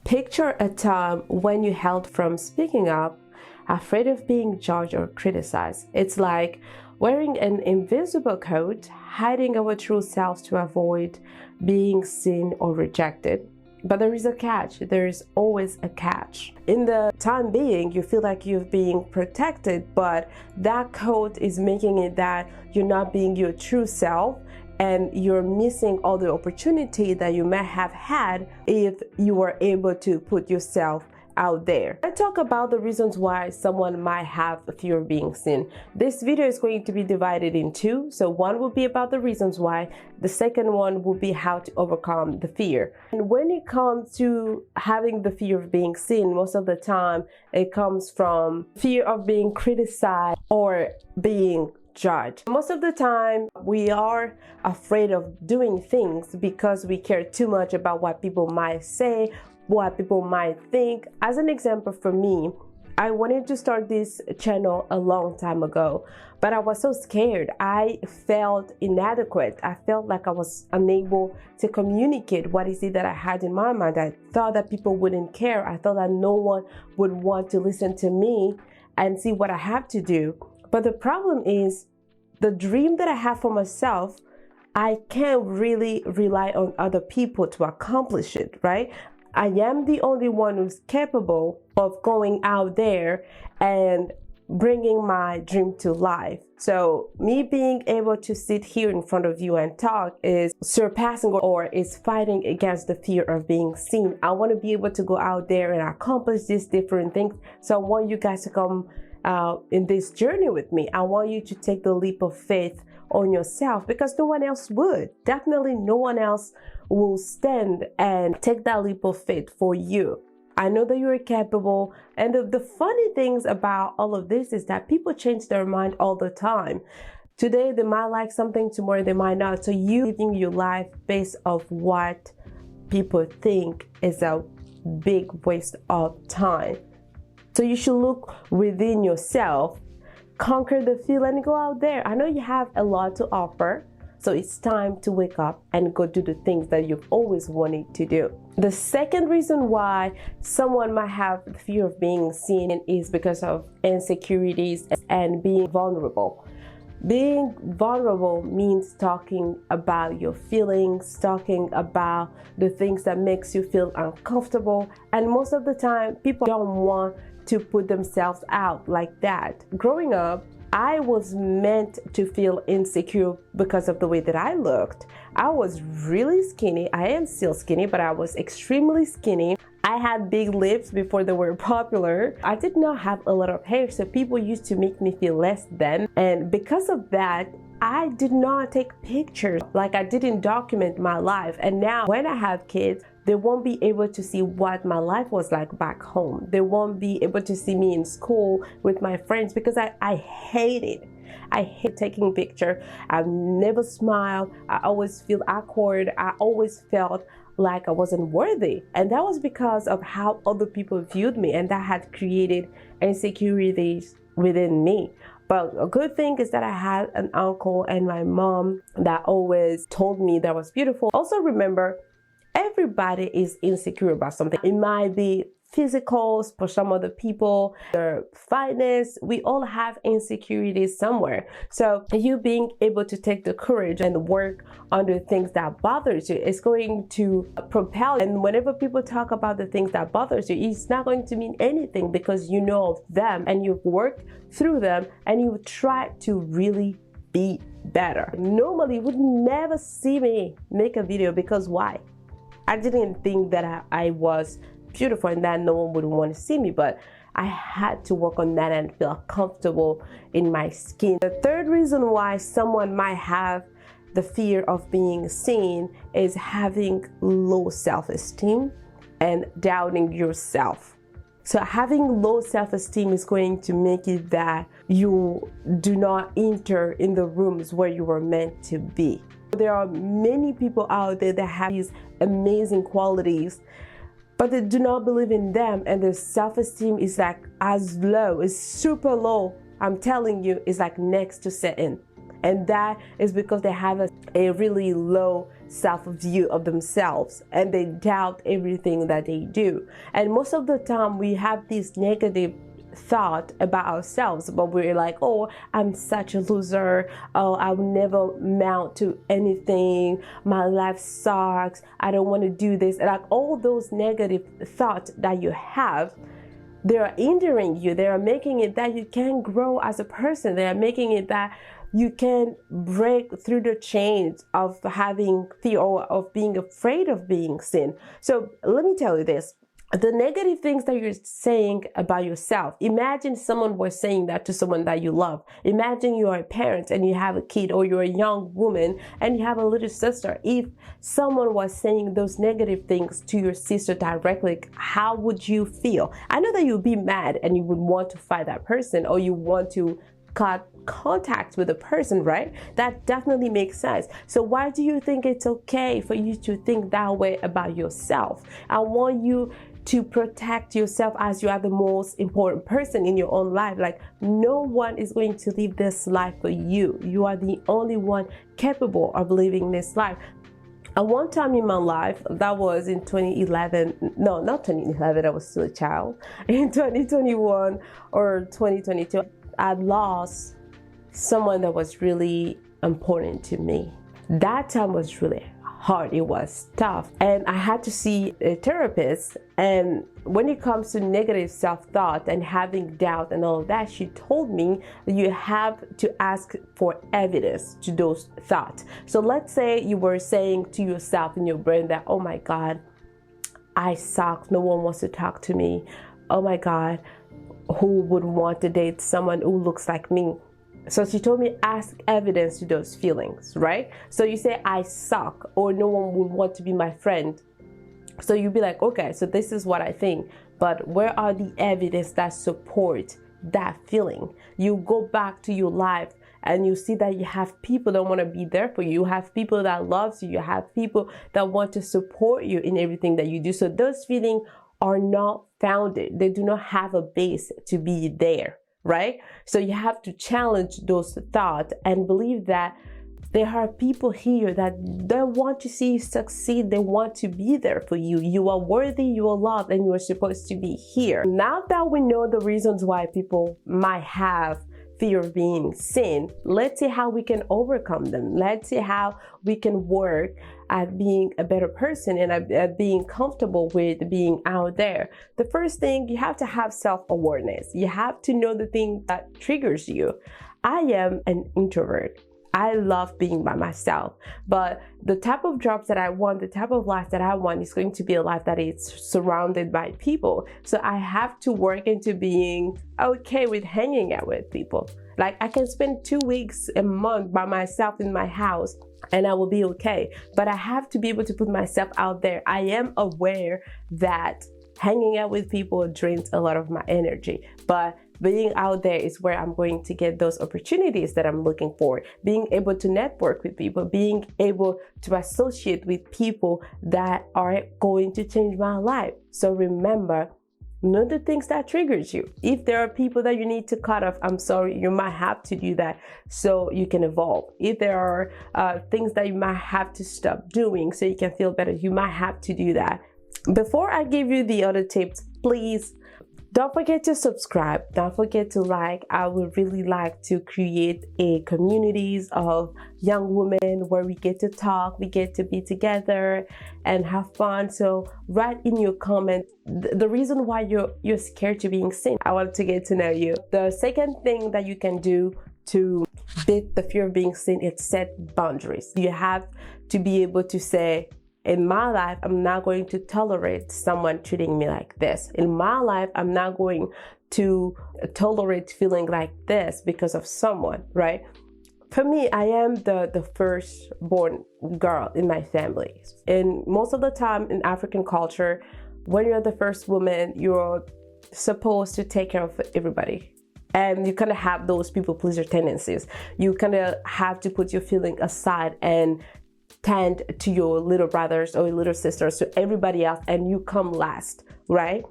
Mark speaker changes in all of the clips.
Speaker 1: Picture a time when you held from speaking up, afraid of being judged or criticized. It's like wearing an invisible coat, hiding our true selves to avoid being seen or rejected. But there is a catch. There is always a catch. In the time being, you feel like you're being protected, but that coat is making it that you're not being your true self, and you're missing all the opportunity that you might have had if you were able to put yourself out there. I talk about the reasons why someone might have a fear of being seen. This video is going to be divided in two. So one will be about the reasons why. The second one will be how to overcome the fear. And when it comes to having the fear of being seen, most of the time it comes from fear of being criticized or being judged. Most of the time we are afraid of doing things because we care too much about what people might say, what people might think. As an example, for me, I wanted to start this channel a long time ago, but I was so scared. I felt inadequate. I felt like I was unable to communicate what is it that I had in my mind. I thought that people wouldn't care. I thought that no one would want to listen to me and see what I have to do. But the problem is, the dream that I have for myself, I can't really rely on other people to accomplish it, right? I am the only one who's capable of going out there and bringing my dream to life. So me being able to sit here in front of you and talk is surpassing or is fighting against the fear of being seen. I want to be able to go out there and accomplish these different things. So I want you guys to come in this journey with me. I want you to take the leap of faith on yourself, because no one else would. Definitely no one else will stand and take that leap of faith for you. I know that you're capable, and the funny things about all of this is that people change their mind all the time. Today they might like something, tomorrow they might not. So you living your life based off what people think is a big waste of time. So you should look within yourself, conquer the fear, and go out there. I know you have a lot to offer, so it's time to wake up and go do the things that you've always wanted to do. The second reason why someone might have the fear of being seen is because of insecurities and being vulnerable. Being vulnerable means talking about your feelings, talking about the things that makes you feel uncomfortable, and most of the time people don't want to put themselves out like that. Growing up, I was meant to feel insecure because of the way that I looked. I was really skinny. I am still skinny, but I was extremely skinny. I had big lips before they were popular. I did not have a lot of hair, so people used to make me feel less than. And because of that, I did not take pictures. Like, I didn't document my life. And now when I have kids, they won't be able to see what my life was like back home. They won't be able to see me in school with my friends, because I hate it. I hate taking pictures. I never smile. I always feel awkward. I always felt like I wasn't worthy. And that was because of how other people viewed me, and that had created insecurities within me. But a good thing is that I had an uncle and my mom that always told me that I was beautiful. Also remember, everybody is insecure about something. It might be physical for some other people, their fineness. We all have insecurities somewhere. So you being able to take the courage and work on the things that bothers you is going to propel. And whenever people talk about the things that bothers you, it's not going to mean anything, because you know of them and you've worked through them and you try to really be better. Normally you would never see me make a video, because why? I didn't think that I was beautiful and that no one would want to see me, but I had to work on that and feel comfortable in my skin. The third reason why someone might have the fear of being seen is having low self-esteem and doubting yourself. So having low self-esteem is going to make it that you do not enter in the rooms where you were meant to be. There are many people out there that have these amazing qualities, but they do not believe in them, and their self-esteem is like as low, it's super low. I'm telling you, it's like next to Satan. And that is because they have a really low self-view of themselves, and they doubt everything that they do. And most of the time we have this negative thought about ourselves, but we're like, oh, I'm such a loser, oh, I'll never amount to anything, my life sucks, I don't want to do this. Like all those negative thoughts that you have, they are hindering you. They are making it that you can't grow as a person. They are making it that you can break through the chains of having fear or of being afraid of being seen. So let me tell you this. The negative things that you're saying about yourself, imagine someone was saying that to someone that you love. Imagine you are a parent and you have a kid, or you're a young woman and you have a little sister. If someone was saying those negative things to your sister directly, how would you feel? I know that you'd be mad and you would want to fight that person, or you want to cut contact with the person, right? That definitely makes sense. So why do you think it's okay for you to think that way about yourself? I want you to protect yourself as you are the most important person in your own life. Like no one is going to live this life for you. You are the only one capable of living this life. At one time in my life, that was in 2011, no, not 2011, I was still a child. In 2021 or 2022, I lost someone that was really important to me. That time was really hard. It was tough, and I had to see a therapist. And when it comes to negative self-thought and having doubt and all of that, she told me that you have to ask for evidence to those thoughts. So let's say you were saying to yourself in your brain that, oh my God, I suck, no one wants to talk to me, oh my God, who would want to date someone who looks like me? So she told me, ask evidence to those feelings, right? So you say, I suck, or no one would want to be my friend. So you'd be like, okay, so this is what I think, but where are the evidence that support that feeling? You go back to your life and you see that you have people that want to be there for you. You have people that loves you. You have people that want to support you in everything that you do. So those feelings are not founded. They do not have a base to be there, right? So you have to challenge those thoughts and believe that there are people here that they want to see you succeed. They want to be there for you. You are worthy, you are loved, and you are supposed to be here. Now that we know the reasons why people might have fear of being seen, let's see how we can overcome them. Let's see how we can work at being a better person and at being comfortable with being out there. The first thing, you have to have self-awareness. You have to know the thing that triggers you. I am an introvert. I love being by myself, but the type of jobs that I want, the type of life that I want is going to be a life that is surrounded by people. So I have to work into being okay with hanging out with people. Like I can spend 2 weeks, a month by myself in my house and I will be okay. But I have to be able to put myself out there. I am aware that hanging out with people drains a lot of my energy, but being out there is where I'm going to get those opportunities that I'm looking for. Being able to network with people, being able to associate with people that are going to change my life. So remember, know the things that triggers you. If there are people that you need to cut off, I'm sorry, you might have to do that so you can evolve. If there are things that you might have to stop doing so you can feel better, you might have to do that. Before I give you the other tips, please don't forget to subscribe. Don't forget to like. I would really like to create a communities of young women where we get to talk, we get to be together and have fun. So write in your comments the reason why you're scared to being seen. I want to get to know you. The second thing that you can do to beat the fear of being seen is set boundaries. You have to be able to say, in my life, I'm not going to tolerate someone treating me like this. In my life, I'm not going to tolerate feeling like this because of someone, right? For me, I am the firstborn girl in my family. And most of the time in African culture, when you're the first woman, you're supposed to take care of everybody. And you kind of have those people pleaser tendencies. You kind of have to put your feeling aside and tend to your little brothers or your little sisters, to everybody else, and you come last, right?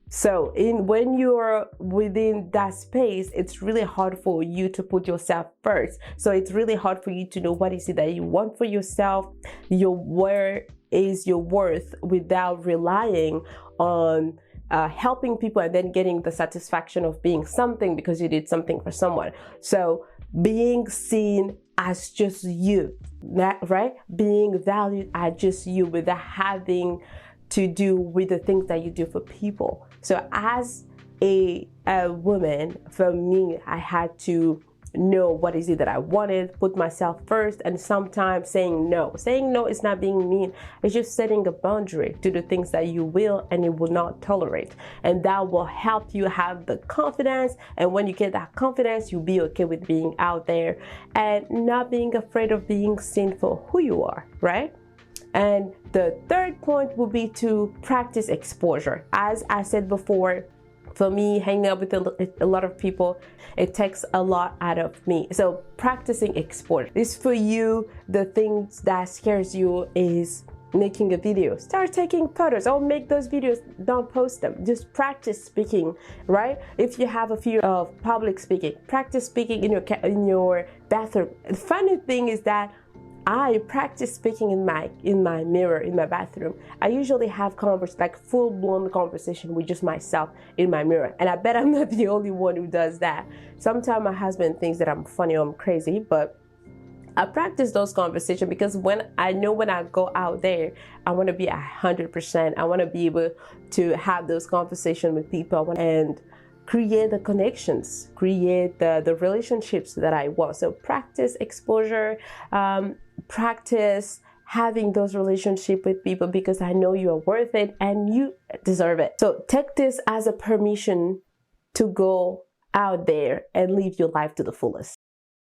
Speaker 1: So when you're within that space, it's really hard for you to put yourself first. So it's really hard for you to know what is it that you want for yourself, where is your worth, without relying on helping people and then getting the satisfaction of being something because you did something for someone. So being seen as just you, right? Being valued as just you without having to do with the things that you do for people. So as a woman, for me, I had to know what is it that I wanted, put myself first, and sometimes saying no. Saying no is not being mean. It's just setting a boundary to the things that you will and you will not tolerate. And that will help you have the confidence. And when you get that confidence, you'll be okay with being out there and not being afraid of being seen for who you are, right? And the third point would be to practice exposure. As I said before, for me, hanging out with a lot of people, it takes a lot out of me. So practicing exposure is for you. The things that scares you is making a video. Start taking photos or make those videos. Don't post them. Just practice speaking, right? If you have a fear of public speaking, practice speaking in your bathroom. The funny thing is that I practice speaking in my mirror in my bathroom. I usually have full-blown conversation with just myself in my mirror, and I bet I'm not the only one who does that. Sometimes my husband thinks that I'm funny or I'm crazy, but I practice those conversations because when I go out there, I want to be 100%. I want to be able to have those conversations with people and create the connections, create the relationships that I want. So practice exposure, practice having those relationships with people because I know you are worth it and you deserve it. So take this as a permission to go out there and live your life to the fullest.